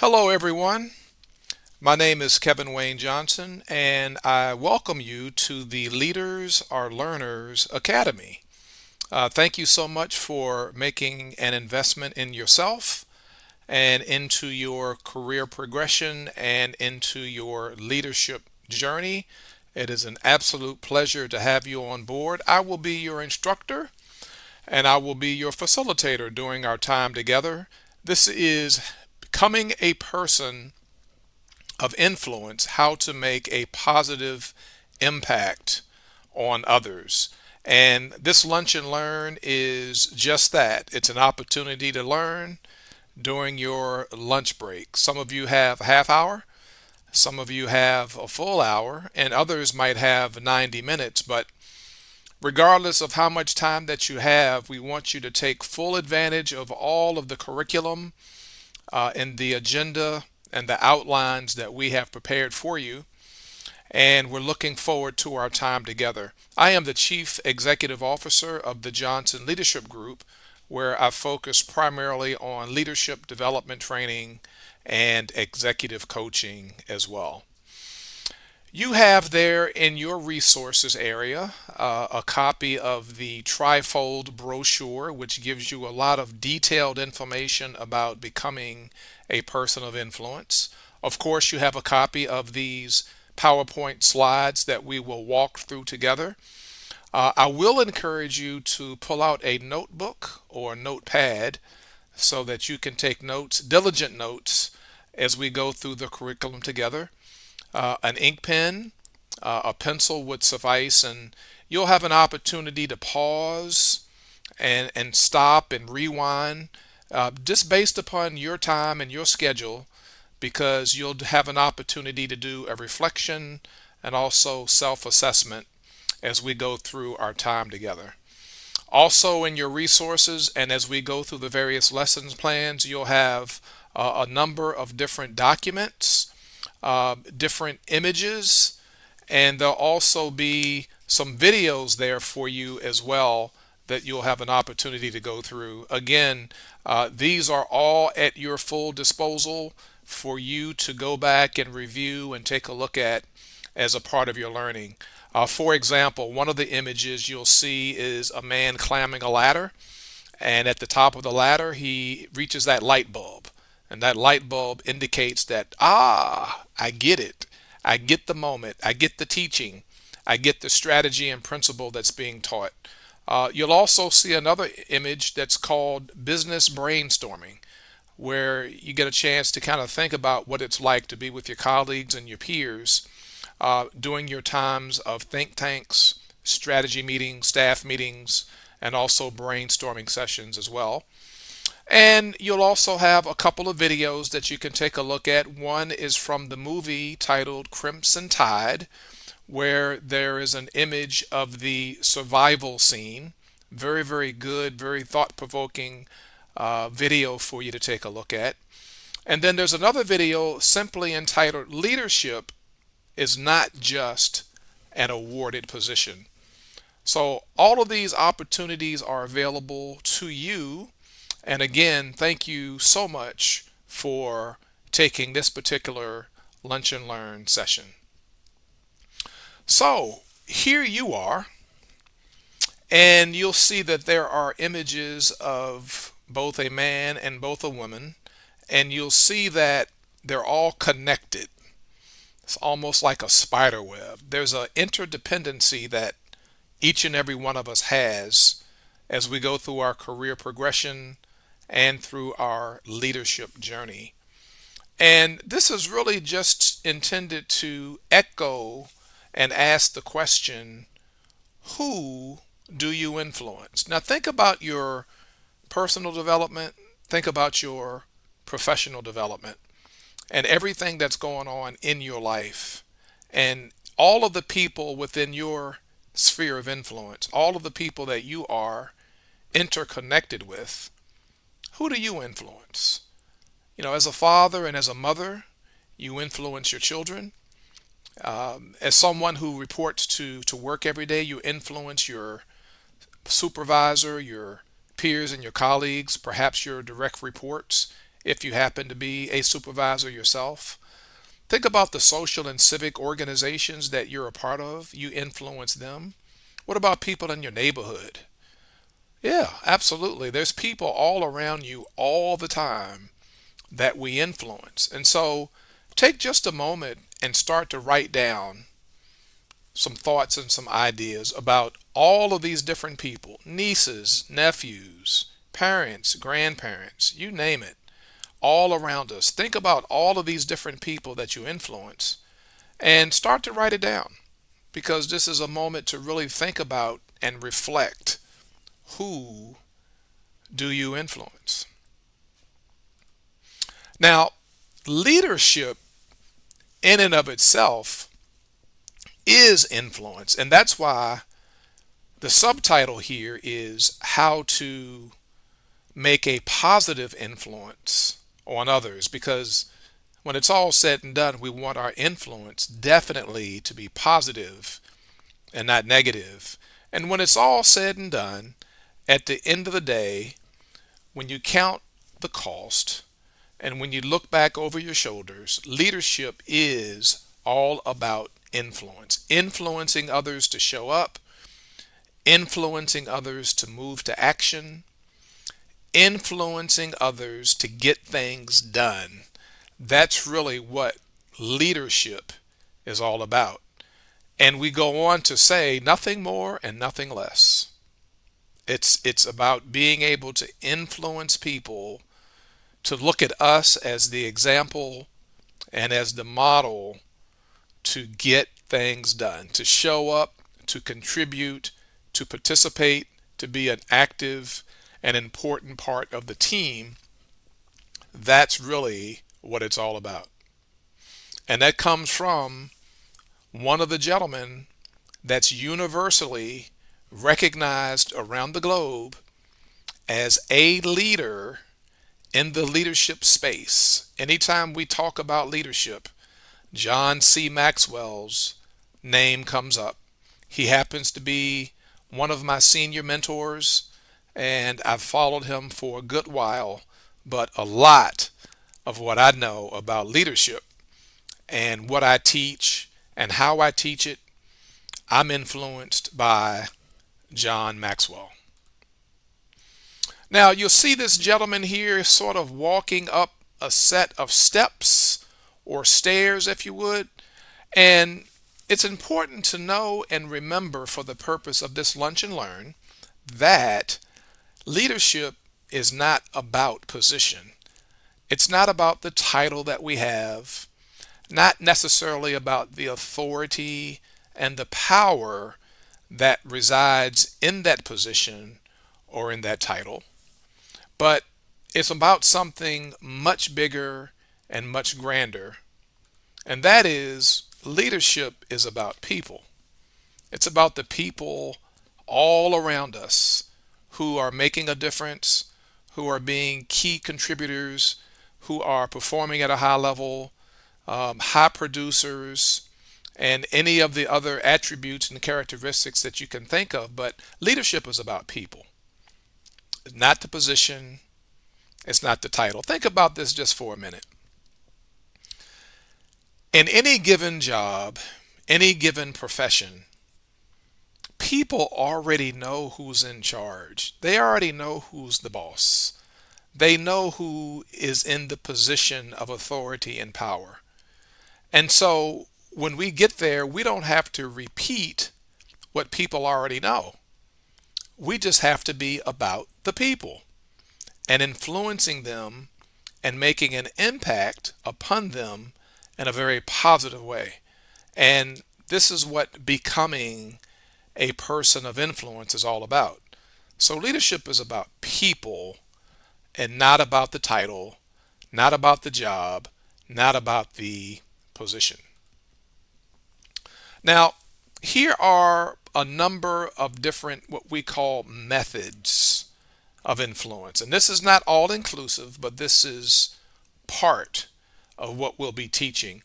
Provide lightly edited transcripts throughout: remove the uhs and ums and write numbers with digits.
Hello, everyone. My name is Kevin Wayne Johnson, and I welcome you to the Leaders Are Learners Academy. Thank you so much for making an investment in yourself and into your career progression and into your leadership journey. It is an absolute pleasure to have you on board. I will be your instructor and I will be your facilitator during our time together. This is becoming a person of influence, how to make a positive impact on others. And this Lunch and Learn is just that. It's an opportunity to learn during your lunch break. Some of you have a half hour, some of you have a full hour, and others might have 90 minutes. But regardless of how much time that you have, we want you to take full advantage of all of the curriculum and the agenda and the outlines that we have prepared for you. And we're looking forward to our time together. I am the Chief Executive Officer of the Johnson Leadership Group, where I focus primarily on leadership development training and executive coaching as well. You have there in your resources area a copy of the trifold brochure, which gives you a lot of detailed information about becoming a person of influence. Of course, you have a copy of these PowerPoint slides that we will walk through together. I will encourage you to pull out a notebook or notepad so that you can take notes, diligent notes, as we go through the curriculum together. An ink pen, a pencil would suffice, and you'll have an opportunity to pause and stop and rewind just based upon your time and your schedule, because you'll have an opportunity to do a reflection and also self assessment as we go through our time together. Also, in your resources, and as we go through the various lessons plans, you'll have a number of different documents, different images, and there'll also be some videos there for you as well that you'll have an opportunity to go through. Again, these are all at your full disposal for you to go back and review and take a look at as a part of your learning. For example, one of the images you'll see is a man climbing a ladder, and at the top of the ladder, he reaches that light bulb. And that light bulb indicates that, I get it. I get the moment. I get the teaching. I get the strategy and principle that's being taught. You'll also see another image that's called business brainstorming, where you get a chance to kind of think about what it's like to be with your colleagues and your peers during your times of think tanks, strategy meetings, staff meetings, and also brainstorming sessions as well. And you'll also have a couple of videos that you can take a look at. One is from the movie titled Crimson Tide, where there is an image of the survival scene. Very, very good, very thought provoking video for you to take a look at. And then there's another video simply entitled Leadership is Not Just an Awarded Position. So, all of these opportunities are available to you. And again, thank you so much for taking this particular Lunch and Learn session. So, here you are, and you'll see that there are images of both a man and both a woman, and you'll see that they're all connected. It's almost like a spider web. There's an interdependency that each and every one of us has as we go through our career progression and through our leadership journey. And this is really just intended to echo and ask the question, who do you influence? Now, think about your personal development, think about your professional development, and everything that's going on in your life, and all of the people within your sphere of influence, all of the people that you are interconnected with. Who do you influence? As a father and as a mother, you influence your children. As someone who reports to work every day, you influence your supervisor, your peers, and your colleagues, perhaps your direct reports if you happen to be a supervisor yourself. Think about the social and civic organizations that you're a part of. You influence them. What about people in your neighborhood? Yeah, absolutely. There's people all around you all the time that we influence. And so take just a moment and start to write down some thoughts and some ideas about all of these different people: nieces, nephews, parents, grandparents, you name it, all around us. Think about all of these different people that you influence and start to write it down, because this is a moment to really think about and reflect: who do you influence? Now, leadership in and of itself is influence, and that's why the subtitle here is how to make a positive influence on others, because when it's all said and done, we want our influence definitely to be positive and not negative. And when it's all said and done, at the end of the day, when you count the cost and when you look back over your shoulders, leadership is all about influence, influencing others to show up, influencing others to move to action, influencing others to get things done. That's really what leadership is all about. And we go on to say nothing more and nothing less. It's about being able to influence people to look at us as the example and as the model to get things done, to show up, to contribute, to participate, to be an active and important part of the team. That's really what it's all about. And that comes from one of the gentlemen that's universally recognized around the globe as a leader in the leadership space. Anytime we talk about leadership, John C. Maxwell's name comes up. He happens to be one of my senior mentors, and I've followed him for a good while, but a lot of what I know about leadership and what I teach and how I teach it, I'm influenced by John Maxwell. Now, you'll see this gentleman here sort of walking up a set of steps or stairs, if you would. And it's important to know and remember, for the purpose of this Lunch and Learn, that leadership is not about position. It's not about the title that we have, not necessarily about the authority and the power that resides in that position or in that title, but it's about something much bigger and much grander. And that is, leadership is about people. It's about the people all around us who are making a difference, who are being key contributors, who are performing at a high level, high producers, and any of the other attributes and characteristics that you can think of. But leadership is about people. It's not the position. It's not the title. Think about this just for a minute. In any given job, any given profession, people already know who's in charge. They already know who's the boss. They know who is in the position of authority and power. And so when we get there, we don't have to repeat what people already know. We just have to be about the people and influencing them and making an impact upon them in a very positive way. And this is what becoming a person of influence is all about. So leadership is about people and not about the title, not about the job, not about the position. Now, here are a number of different what we call methods of influence. And this is not all inclusive, but this is part of what we'll be teaching.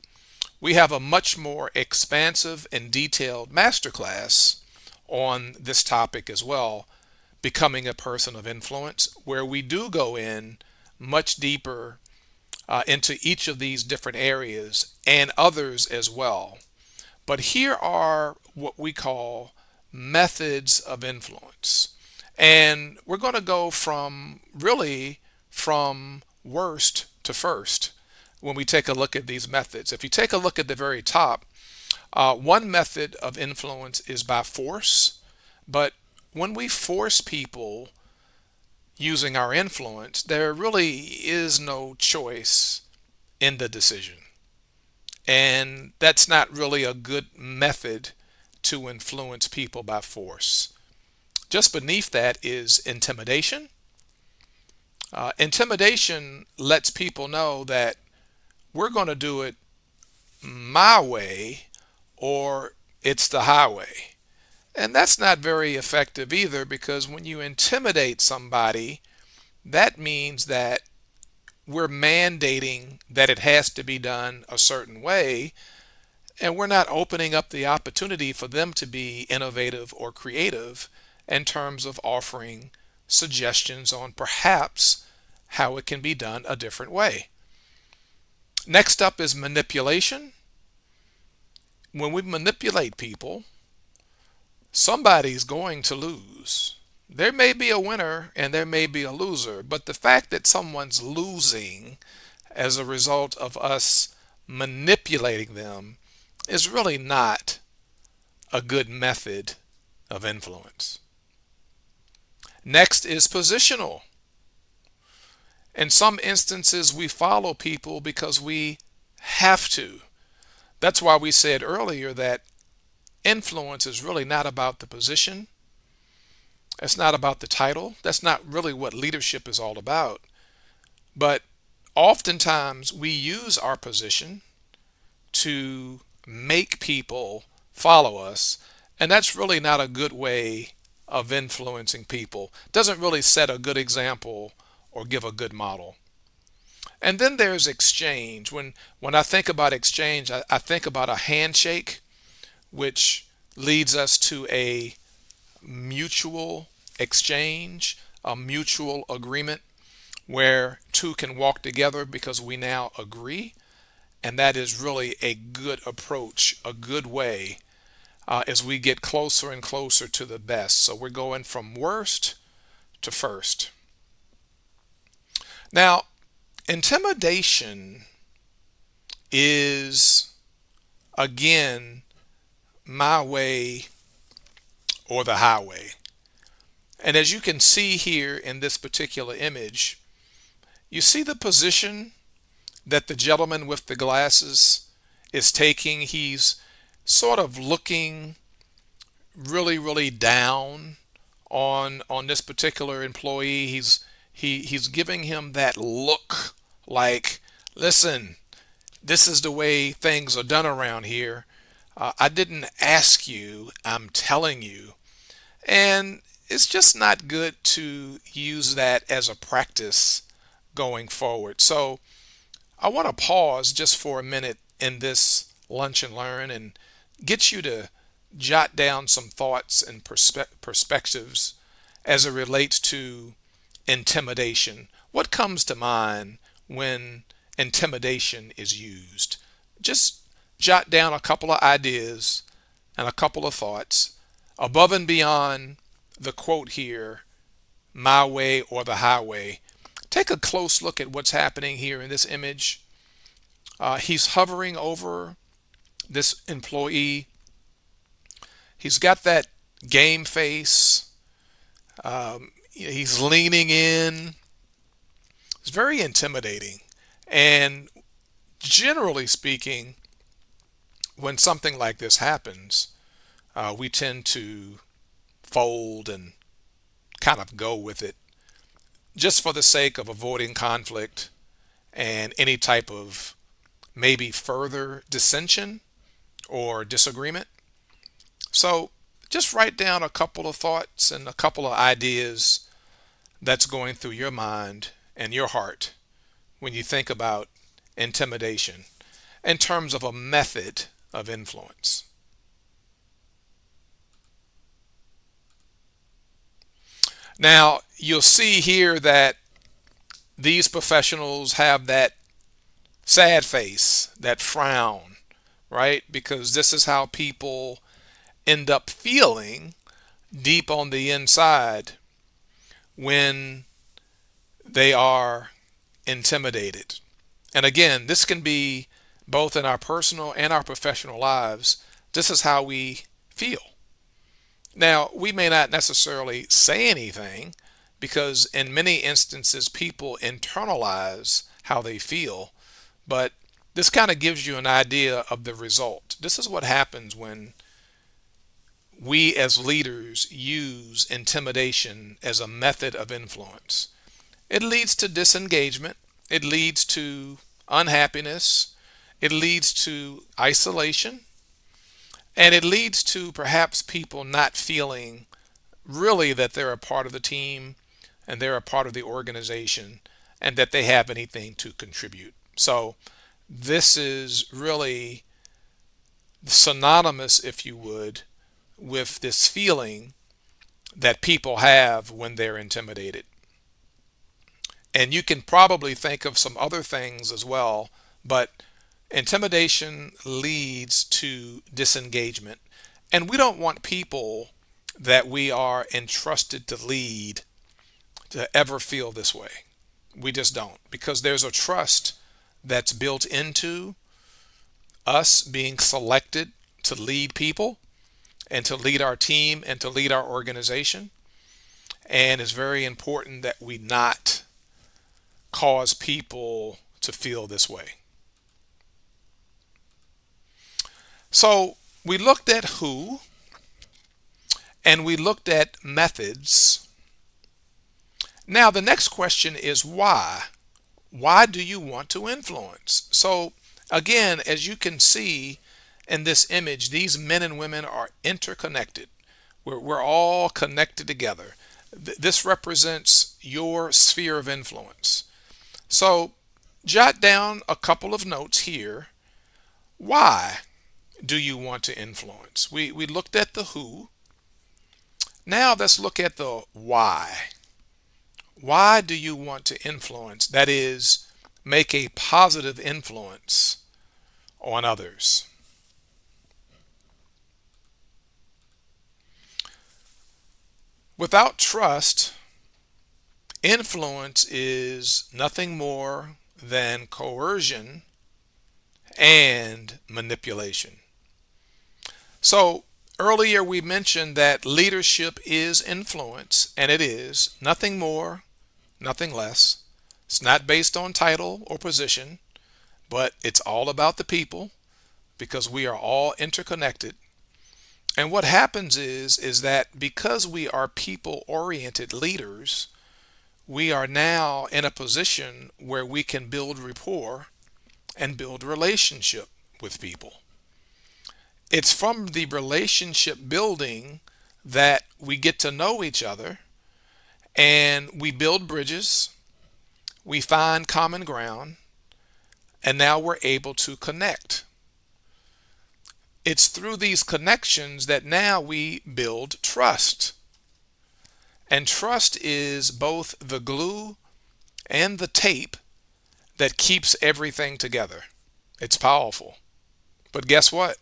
We have a much more expansive and detailed masterclass on this topic as well, becoming a person of influence, where we do go in much deeper into each of these different areas and others as well. But here are what we call methods of influence. And we're going to go from really from worst to first when we take a look at these methods. If you take a look at the very top, one method of influence is by force. But when we force people using our influence, there really is no choice in the decision. And that's not really a good method to influence people by force. Just beneath that is intimidation. Intimidation lets people know that we're going to do it my way or it's the highway. And that's not very effective either, because when you intimidate somebody, that means that we're mandating that it has to be done a certain way, and we're not opening up the opportunity for them to be innovative or creative in terms of offering suggestions on perhaps how it can be done a different way. Next up is manipulation. When we manipulate people, somebody's going to lose. There may be a winner and there may be a loser, but the fact that someone's losing as a result of us manipulating them is really not a good method of influence. Next is positional. In some instances, we follow people because we have to. That's why we said earlier that influence is really not about the position. It's not about the title. That's not really what leadership is all about. But oftentimes we use our position to make people follow us, and that's really not a good way of influencing people. Doesn't really set a good example or give a good model. And then there's exchange. When I think about exchange, I think about a handshake, which leads us to a mutual exchange, a mutual agreement where two can walk together because we now agree. And that is really a good approach, a good way as we get closer and closer to the best. So we're going from worst to first. Now, intimidation is, again, my way or the highway. And as you can see here in this particular image, you see the position that the gentleman with the glasses is taking. He's sort of looking really down on this particular employee. He's giving him that look like, listen, this is the way things are done around here. I didn't ask you, I'm telling you. And it's just not good to use that as a practice going forward. So I want to pause just for a minute in this lunch and learn and get you to jot down some thoughts and perspectives as it relates to intimidation. What comes to mind when intimidation is used? Just jot down a couple of ideas and a couple of thoughts above and beyond the quote here, my way or the highway. Take a close look at what's happening here in this image. He's hovering over this employee. He's got that game face. He's leaning in. It's very intimidating. And generally speaking, when something like this happens, we tend to fold and kind of go with it just for the sake of avoiding conflict and any type of maybe further dissension or disagreement. So just write down a couple of thoughts and a couple of ideas that's going through your mind and your heart when you think about intimidation in terms of a method of influence. Now, you'll see here that these professionals have that sad face, that frown, right? Because this is how people end up feeling deep on the inside when they are intimidated. And again, this can be both in our personal and our professional lives. This is how we feel. Now, we may not necessarily say anything because in many instances people internalize how they feel, but this kind of gives you an idea of the result. This is what happens when we as leaders use intimidation as a method of influence. It leads to disengagement, it leads to unhappiness, it leads to isolation, and it leads to perhaps people not feeling really that they're a part of the team and they're a part of the organization and that they have anything to contribute. So, this is really synonymous, if you would, with this feeling that people have when they're intimidated. And you can probably think of some other things as well, but intimidation leads to disengagement. And we don't want people that we are entrusted to lead to ever feel this way. We just don't, because there's a trust that's built into us being selected to lead people and to lead our team and to lead our organization. And it's very important that we not cause people to feel this way. So we looked at who and we looked at methods. Now the next question is why? Why do you want to influence? So again, as you can see in this image, these men and women are interconnected. We're all connected together. This represents your sphere of influence. So jot down a couple of notes here. Why do you want to influence? We looked at the who. Now let's look at the why. Why do you want to influence? That is, make a positive influence on others. Without trust, influence is nothing more than coercion and manipulation. So earlier we mentioned that leadership is influence, and it is nothing more, nothing less. It's not based on title or position, but it's all about the people because we are all interconnected. And what happens is that because we are people-oriented leaders, we are now in a position where we can build rapport and build relationship with people. It's from the relationship building that we get to know each other and we build bridges, we find common ground, and now we're able to connect. It's through these connections that now we build trust. And trust is both the glue and the tape that keeps everything together. It's powerful. But guess what?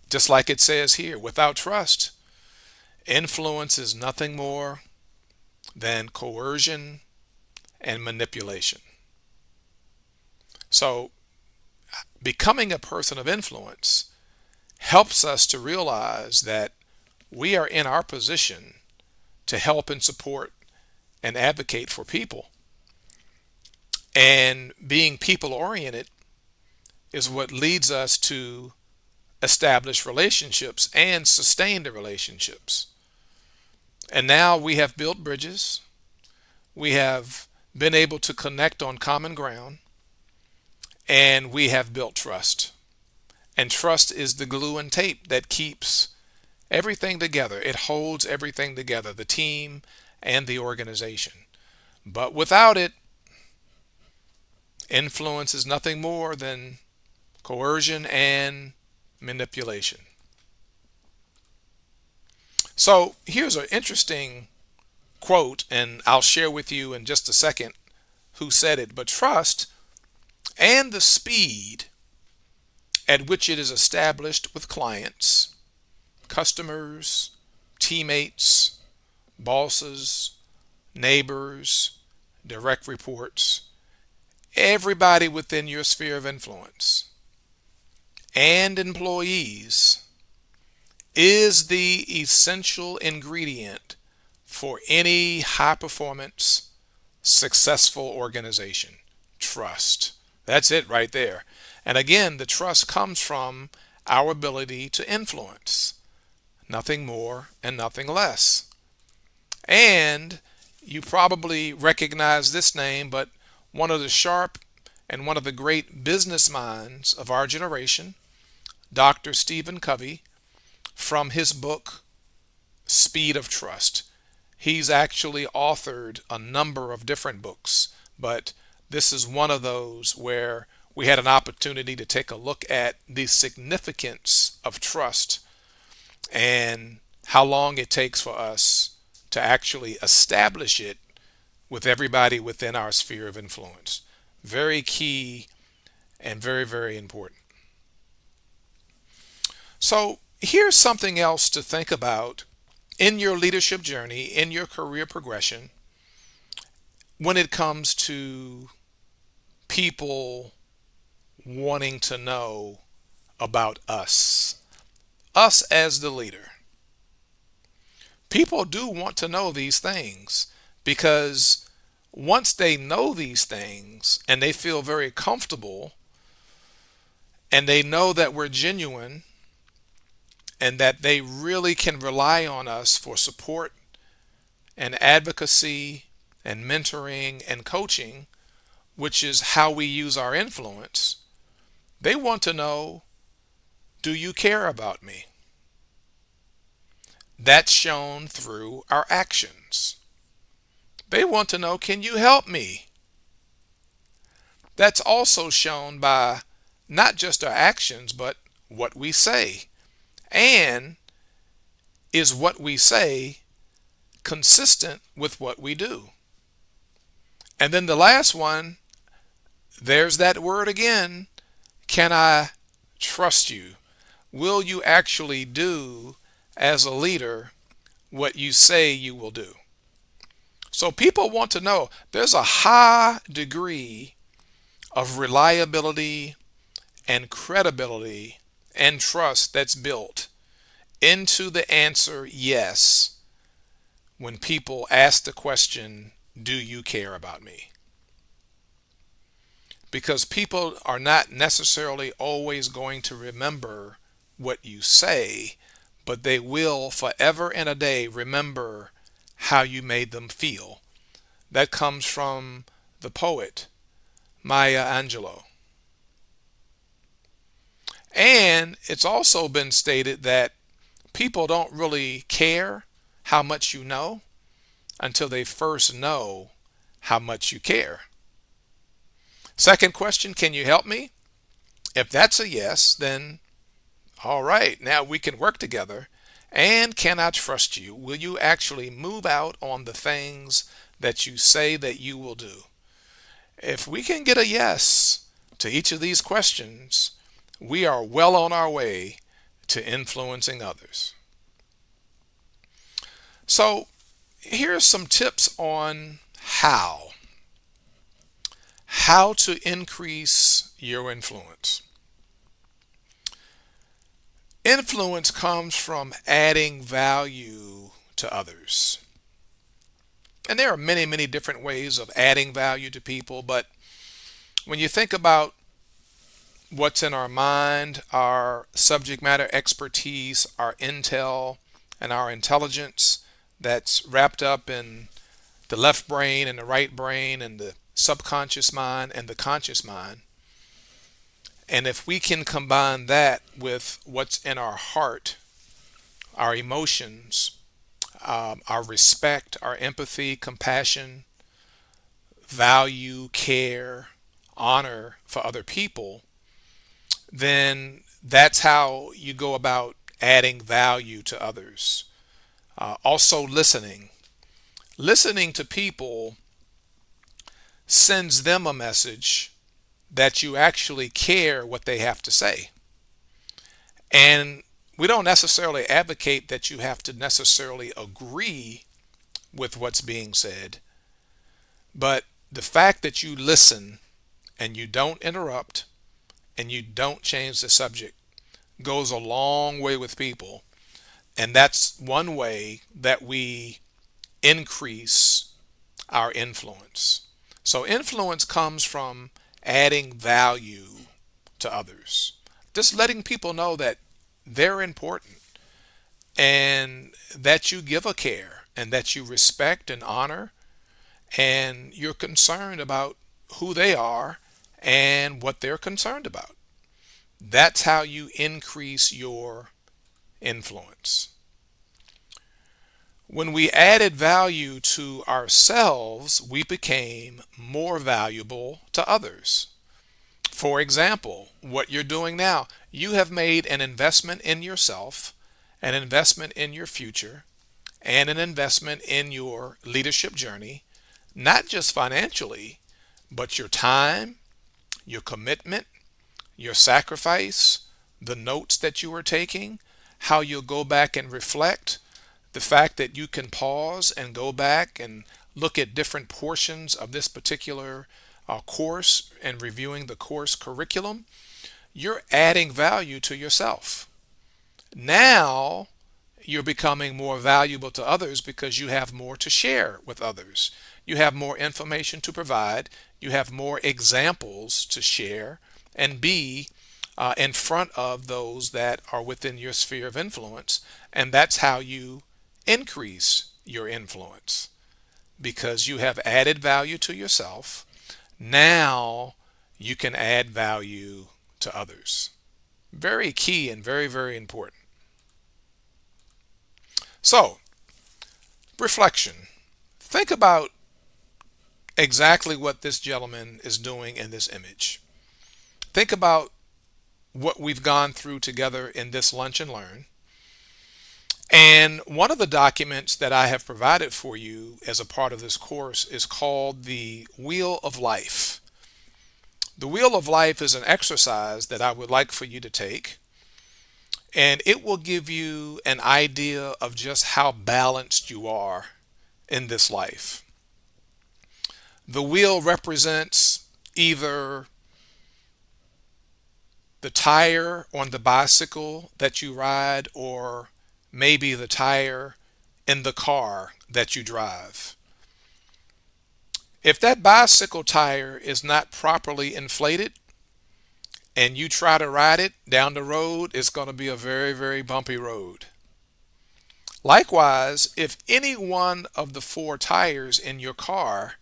Just like it says here, without trust, influence is nothing more than coercion and manipulation. So, becoming a person of influence helps us to realize that we are in our position to help and support and advocate for people. And being people oriented is what leads us to establish relationships and sustain the relationships. And now we have built bridges. We have been able to connect on common ground. And we have built trust. And trust is the glue and tape that keeps everything together. It holds everything together, the team and the organization. But without it, influence is nothing more than coercion and manipulation. So here's an interesting quote, and I'll share with you in just a second who said it. But trust and the speed at which it is established with clients, customers, teammates, bosses, neighbors, direct reports, everybody within your sphere of influence, and employees is the essential ingredient for any high performance, successful organization. Trust. That's it right there. And again, the trust comes from our ability to influence, nothing more and nothing less. And you probably recognize this name, but one of the sharp and one of the great business minds of our generation, Dr. Stephen Covey, from his book, Speed of Trust. He's actually authored a number of different books, but this is one of those where we had an opportunity to take a look at the significance of trust and how long it takes for us to actually establish it with everybody within our sphere of influence. Very key and very, very important. So, here's something else to think about in your leadership journey, in your career progression, when it comes to people wanting to know about us as the leader. People do want to know these things because once they know these things and they feel very comfortable and they know that we're genuine and that they really can rely on us for support and advocacy and mentoring and coaching, which is how we use our influence, they want to know, do you care about me? That's shown through our actions. They want to know, can you help me? That's also shown by not just our actions, but what we say. And is what we say consistent with what we do? And then the last one, there's that word again. Can I trust you? Will you actually do as a leader what you say you will do? So people want to know there's a high degree of reliability and credibility and trust that's built into the answer yes when people ask the question, do you care about me? Because people are not necessarily always going to remember what you say, but they will forever and a day remember how you made them feel. That comes from the poet Maya Angelou. And it's also been stated that people don't really care how much you know until they first know how much you care. Second question, can you help me? If that's a yes, then all right, now we can work together. And can I trust you? Will you actually move out on the things that you say that you will do? If we can get a yes to each of these questions, we are well on our way to influencing others. So, here's some tips on how to increase your influence. Influence comes from adding value to others. And there are many, many different ways of adding value to people, but when you think about what's in our mind, our subject matter expertise, our intel, and our intelligence that's wrapped up in the left brain and the right brain and the subconscious mind and the conscious mind. And if we can combine that with what's in our heart, our emotions, our respect, our empathy, compassion, value, care, honor for other people, then that's how you go about adding value to others. Also, listening. Listening to people sends them a message that you actually care what they have to say. And we don't necessarily advocate that you have to necessarily agree with what's being said, but the fact that you listen and you don't interrupt and you don't change the subject goes a long way with people. And that's one way that we increase our influence. So, influence comes from adding value to others, just letting people know that they're important and that you give a care and that you respect and honor and you're concerned about who they are and what they're concerned about. That's how you increase your influence. When we added value to ourselves, we became more valuable to others. For example, what you're doing now, you have made an investment in yourself, an investment in your future, and an investment in your leadership journey, not just financially, but your time, your commitment, your sacrifice, the notes that you are taking, how you'll go back and reflect, the fact that you can pause and go back and look at different portions of this particular course and reviewing the course curriculum, you're adding value to yourself. Now you're becoming more valuable to others because you have more to share with others. You have more information to provide. You have more examples to share and be in front of those that are within your sphere of influence. And that's how you increase your influence because you have added value to yourself. Now you can add value to others. Very key and very, very important. So, reflection. Think about exactly what this gentleman is doing in this image. Think about what we've gone through together in this Lunch and Learn. And one of the documents that I have provided for you as a part of this course is called the Wheel of Life. The Wheel of Life is an exercise that I would like for you to take, and it will give you an idea of just how balanced you are in this life. The wheel represents either the tire on the bicycle that you ride or maybe the tire in the car that you drive. If that bicycle tire is not properly inflated and you try to ride it down the road, it's going to be a very, very bumpy road. Likewise, if any one of the four tires in your car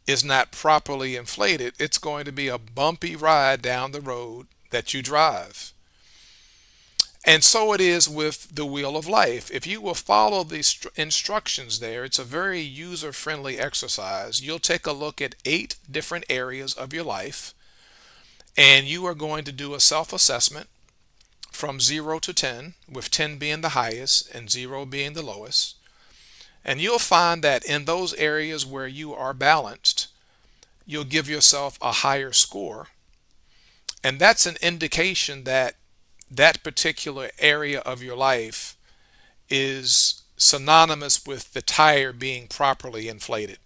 is not properly inflated, it's going to be a bumpy ride down the road that you drive. And so it is with the Wheel of Life. If you will follow the instructions there, it's a very user-friendly exercise. You'll take a look at 8 different areas of your life, and you are going to do a self-assessment from 0 to 10, with 10 being the highest and 0 being the lowest. And you'll find that in those areas where you are balanced, you'll give yourself a higher score. And that's an indication that that particular area of your life is synonymous with the tire being properly inflated.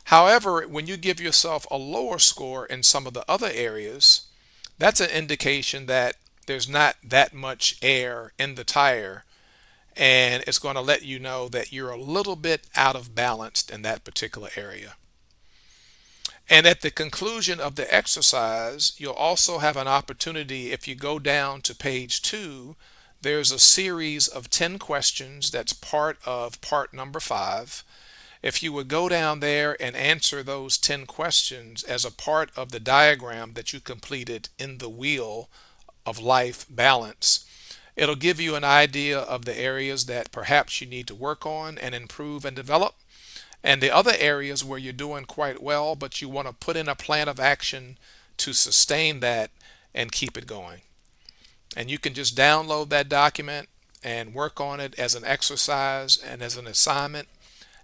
However, when you give yourself a lower score in some of the other areas, that's an indication that there's not that much air in the tire, and it's going to let you know that you're a little bit out of balance in that particular area. And at the conclusion of the exercise, you'll also have an opportunity. If you go down to page 2, there's a series of 10 questions that's part of part number 5. If you would go down there and answer those 10 questions as a part of the diagram that you completed in the Wheel of Life balance, it'll give you an idea of the areas that perhaps you need to work on and improve and develop, and the other areas where you're doing quite well, but you want to put in a plan of action to sustain that and keep it going. And you can just download that document and work on it as an exercise and as an assignment,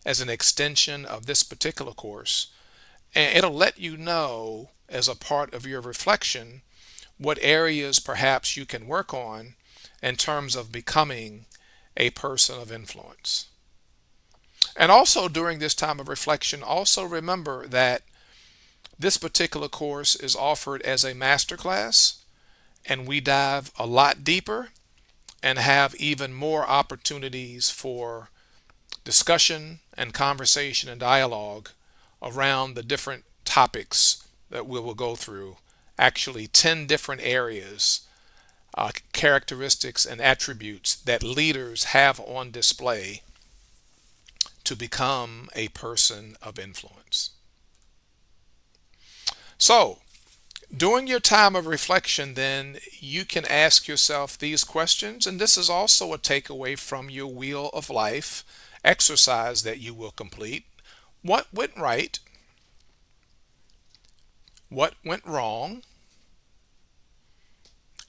as an extension of this particular course. And it'll let you know as a part of your reflection what areas perhaps you can work on in terms of becoming a person of influence. And also during this time of reflection, also remember that this particular course is offered as a masterclass, and we dive a lot deeper and have even more opportunities for discussion and conversation and dialogue around the different topics that we will go through. Actually, 10 different areas, characteristics, and attributes that leaders have on display to become a person of influence. So, during your time of reflection, then, you can ask yourself these questions, and this is also a takeaway from your Wheel of Life exercise that you will complete. What went right? What went wrong?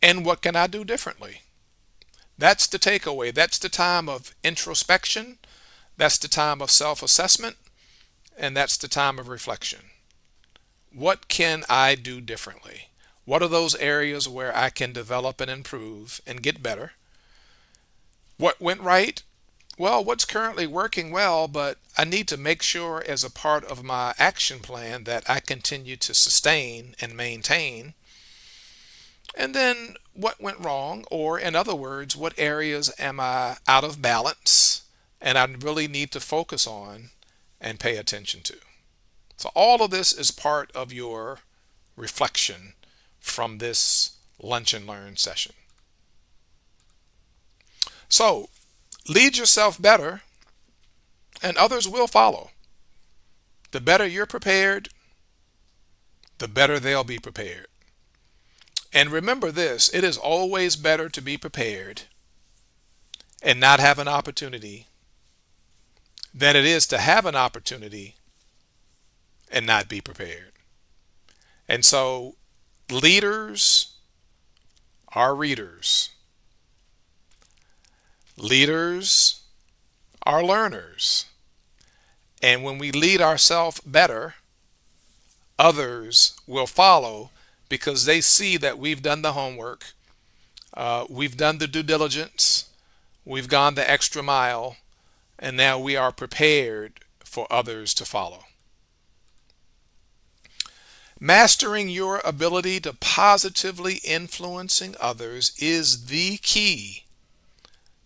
And what can I do differently? That's the takeaway. That's the time of introspection. That's the time of self assessment. And that's the time of reflection. What can I do differently? What are those areas where I can develop and improve and get better? What went right? Well, what's currently working well, but I need to make sure as a part of my action plan that I continue to sustain and maintain. And then what went wrong, or in other words, what areas am I out of balance and I really need to focus on and pay attention to? So, all of this is part of your reflection from this Lunch and Learn session. So, lead yourself better, and others will follow. The better you're prepared, the better they'll be prepared. And remember this, it is always better to be prepared and not have an opportunity than it is to have an opportunity and not be prepared. And so, leaders are readers. Leaders are learners. And when we lead ourselves better, others will follow because they see that we've done the homework, we've done the due diligence, we've gone the extra mile, and now we are prepared for others to follow. Mastering your ability to positively influencing others is the key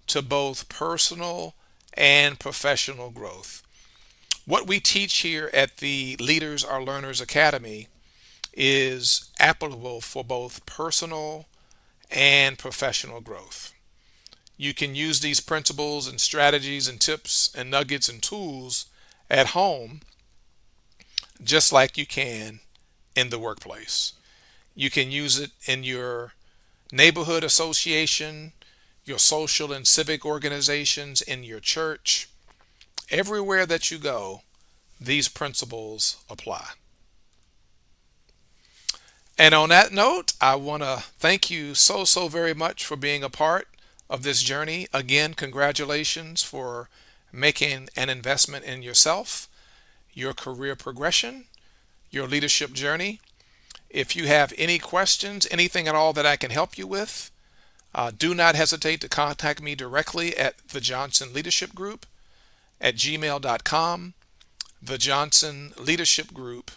to both personal and professional growth. What we teach here at the Leaders Are Learners Academy is applicable for both personal and professional growth. You can use these principles and strategies and tips and nuggets and tools at home just like you can in the workplace. You can use it in your neighborhood association, your social and civic organizations, in your church. Everywhere that you go, these principles apply. And on that note, I want to thank you so very much for being a part of this journey. Again, congratulations for making an investment in yourself, your career progression, your leadership journey. If you have any questions, anything at all that I can help you with, do not hesitate to contact me directly at the Johnson Leadership Group at gmail.com, the Johnson Leadership Group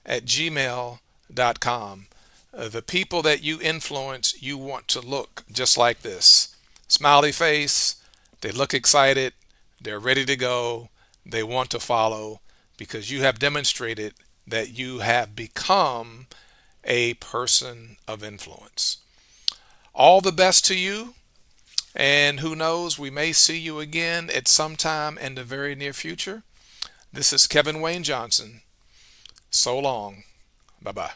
at gmail.com. The people that you influence, you want to look just like this. Smiley face, they look excited, they're ready to go, they want to follow because you have demonstrated that you have become a person of influence. All the best to you, and who knows, we may see you again at some time in the very near future. This is Kevin Wayne Johnson. So long. Bye-bye.